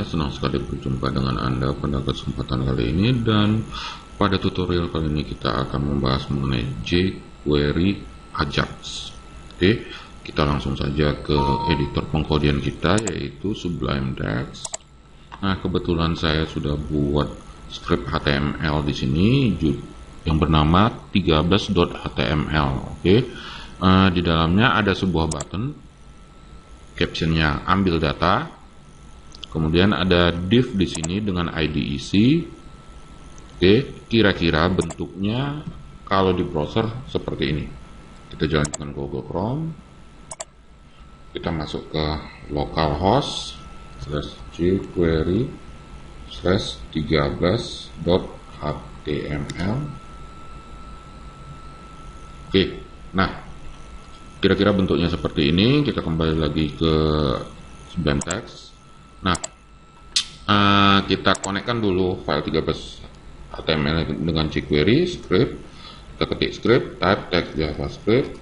senang sekali berjumpa dengan Anda pada kesempatan kali ini, dan pada tutorial kali ini kita akan membahas mengenai jQuery Ajax. Oke, kita langsung saja ke editor pengkodian kita, yaitu Sublime Text. Nah, kebetulan saya sudah buat script HTML di sini yang bernama 13.html. Oke, di dalamnya ada sebuah button, captionnya ambil data. Kemudian ada div di sini dengan ID isi. Oke, kira-kira bentuknya kalau di browser seperti ini. Kita jalankan Google Chrome. Kita masuk ke localhost /jQuery/13.html. Oke, nah kira-kira bentuknya seperti ini. Kita kembali lagi ke Sublime Text. Nah, kita konekkan dulu file 13.html dengan jQuery script. Kita ketik script, type text JavaScript.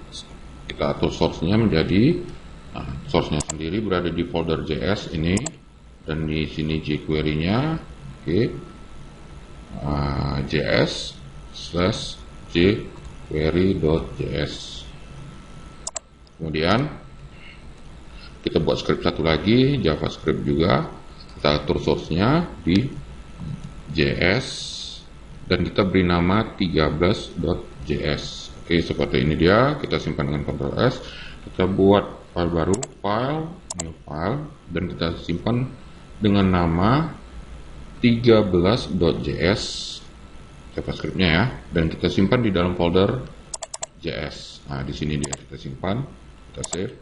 Kita atur source-nya menjadi, source-nya sendiri berada di folder JS ini, dan di sini jQuery-nya. Oke, js/jQuery.js. Kemudian kita buat script satu lagi, JavaScript juga. Kita atur source-nya di JS dan kita beri nama 13.js. Oke, seperti ini dia. Kita simpan dengan Ctrl S. Kita buat file baru, new file, dan kita simpan dengan nama 13.js JavaScript-nya ya, dan kita simpan di dalam folder JS. Nah, di sini dia kita simpan, kita save.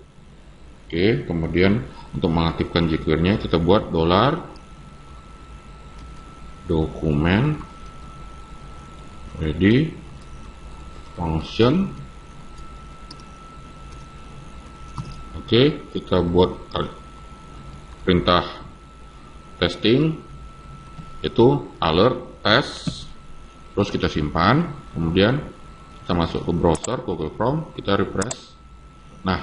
Oke, kemudian untuk mengaktifkan jQuery-nya kita buat $document ready function. Oke, kita buat perintah testing, itu alert test, terus kita simpan. Kemudian kita masuk ke browser Google Chrome, kita refresh. Nah,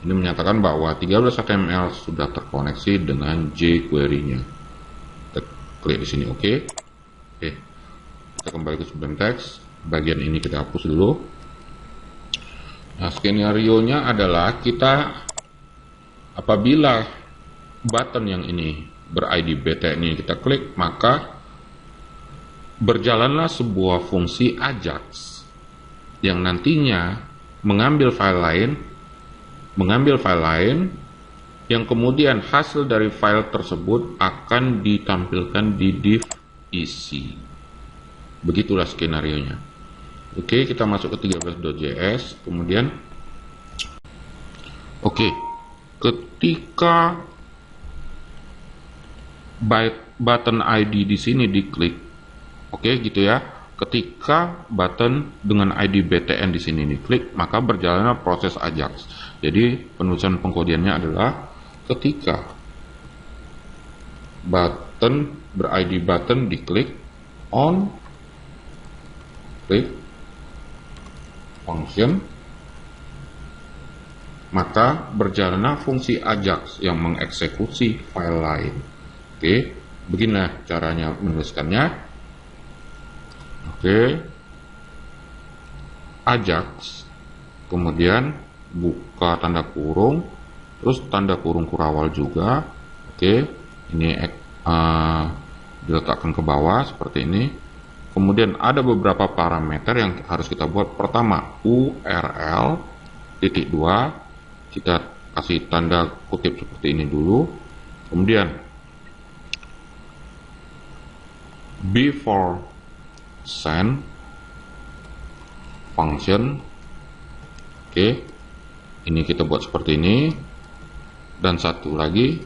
ini menyatakan bahwa 13.html sudah terkoneksi dengan jQuery-nya. Kita klik di sini oke. Oke, kita kembali ke Sublime Text. Bagian ini kita hapus dulu. Nah, skenario-nya adalah kita apabila button yang ini ber-ID BT ini kita klik, maka berjalanlah sebuah fungsi Ajax yang nantinya mengambil file lain yang kemudian hasil dari file tersebut akan ditampilkan di div isi. Begitulah skenario-nya. Oke, kita masuk ke 13.js. Kemudian ketika button ID di sini diklik, gitu ya. Ketika button dengan ID btn di sini diklik, maka berjalanlah proses Ajax. Jadi penulisan pengkodiannya adalah ketika button ber-ID button diklik on click function, maka berjalanlah fungsi Ajax yang mengeksekusi file lain. Oke, beginilah caranya menuliskannya. Oke, Ajax, kemudian buka tanda kurung, terus tanda kurung kurawal juga. Oke, ini diletakkan ke bawah seperti ini. Kemudian ada beberapa parameter yang harus kita buat. Pertama, URL titik 2, kita kasih tanda kutip seperti ini dulu. Kemudian before send function. Oke, ini kita buat seperti ini. Dan satu lagi,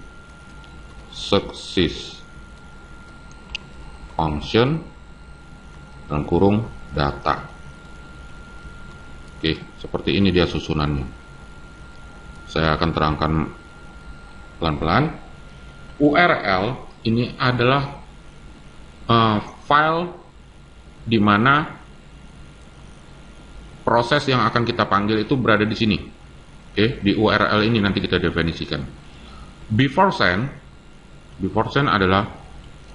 success function dan kurung data. Oke, seperti ini dia susunannya. Saya akan terangkan pelan-pelan. URL ini adalah file di mana proses yang akan kita panggil itu berada di sini. Oke, di URL ini nanti kita definisikan. Before send Before send adalah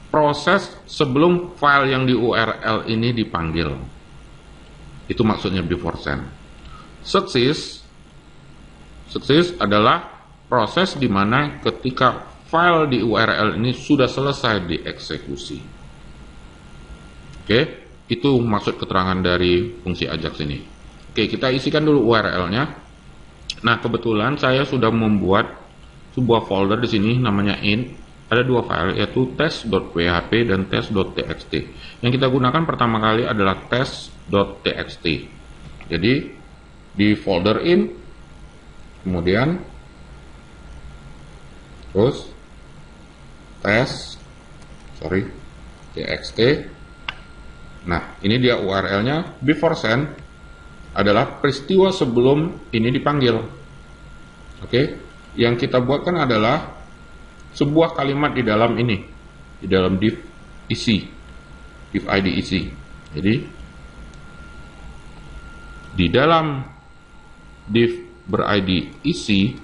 proses sebelum file yang di URL ini dipanggil. Itu maksudnya before send. Success adalah proses di mana ketika file di URL ini sudah selesai dieksekusi. Oke, itu maksud keterangan dari fungsi Ajax ini. Oke, kita isikan dulu URL-nya. Nah, kebetulan saya sudah membuat sebuah folder di sini namanya int. Ada dua file, yaitu test.php dan test.txt. Yang kita gunakan pertama kali adalah test.txt. Jadi di folder int, kemudian terus txt. Nah, ini dia URL-nya. Before send adalah peristiwa sebelum ini dipanggil. Oke, yang kita buatkan adalah sebuah kalimat di dalam ini, di dalam div isi, div id isi. Jadi di dalam div ber-id isi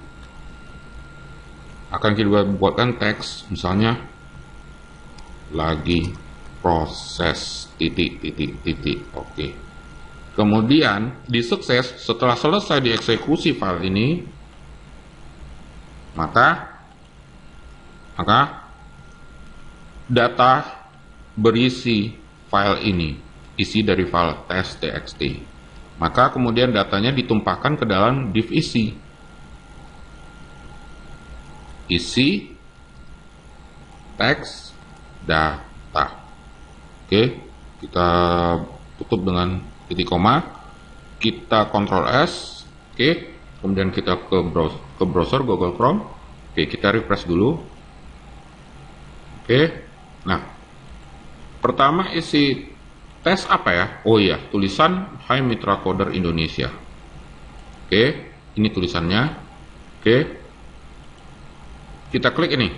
akan kita buatkan teks, misalnya lagi proses titik. Oke. Kemudian di sukses, setelah selesai dieksekusi file ini, maka data berisi file ini, isi dari file test.txt. Maka kemudian datanya ditumpahkan ke dalam div isi. Isi teks data. Oke, kita tutup dengan titik koma. Kita Ctrl S. Oke, kemudian kita ke browser Google Chrome. Oke, kita refresh dulu. Oke, nah pertama isi tes apa ya? Oh iya, tulisan Hai Mitra Coder Indonesia. Oke, ini tulisannya. Oke, kita klik ini.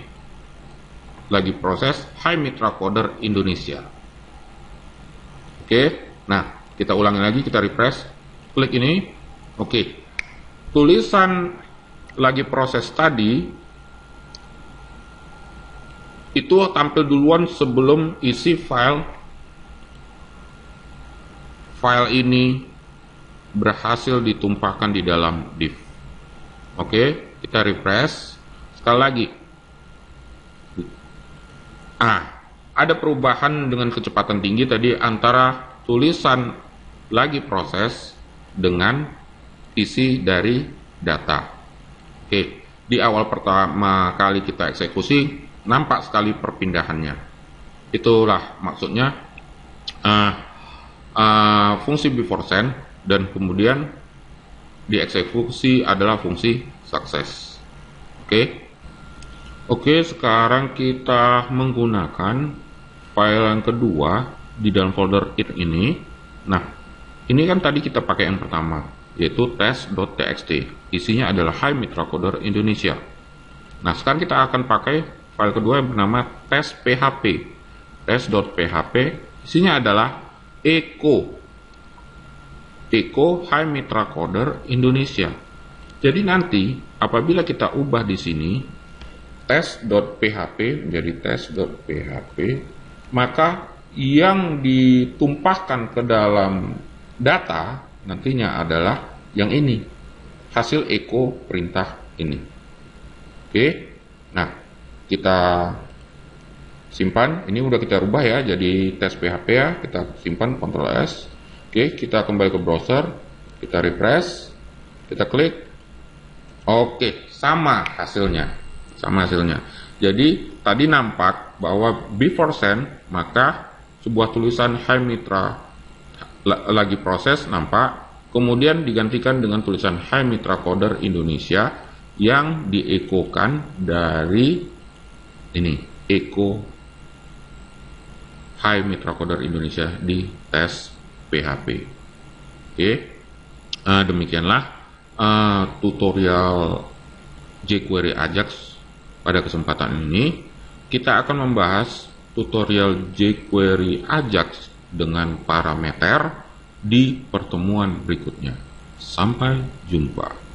Lagi proses Hai Mitra Coder Indonesia. Oke, nah kita ulangi lagi, kita refresh. Klik ini. Oke, tulisan lagi proses tadi itu tampil duluan sebelum isi file ini berhasil ditumpahkan di dalam div. Oke, kita refresh sekali lagi. Ada perubahan dengan kecepatan tinggi tadi antara tulisan lagi proses dengan isi dari data. Oke, di awal pertama kali kita eksekusi nampak sekali perpindahannya. Itulah maksudnya fungsi before send, dan kemudian dieksekusi adalah fungsi success. Oke, sekarang kita menggunakan file yang kedua di dalam folder it ini. Nah, ini kan tadi kita pakai yang pertama, yaitu test.txt. Isinya adalah Hai Mitra Coder Indonesia. Nah, sekarang kita akan pakai file kedua yang bernama test.php. Test.php isinya adalah echo Hai Mitra Coder Indonesia. Jadi nanti apabila kita ubah di sini test.php menjadi test.php, maka yang ditumpahkan ke dalam data nantinya adalah yang ini, hasil echo perintah ini. Oke, nah kita simpan. Ini udah kita rubah ya jadi test.php ya, kita simpan Ctrl S. Oke, kita kembali ke browser, kita refresh, kita klik. Oke, sama hasilnya. Jadi tadi nampak bahwa before send, maka sebuah tulisan Hai Mitra lagi proses nampak, kemudian digantikan dengan tulisan Hai Mitra Coder Indonesia yang diekokan dari ini, echo Hai Mitra Coder Indonesia di test.php. Oke, demikianlah tutorial jQuery Ajax. Pada kesempatan ini kita akan membahas tutorial jQuery Ajax dengan parameter di pertemuan berikutnya. Sampai jumpa.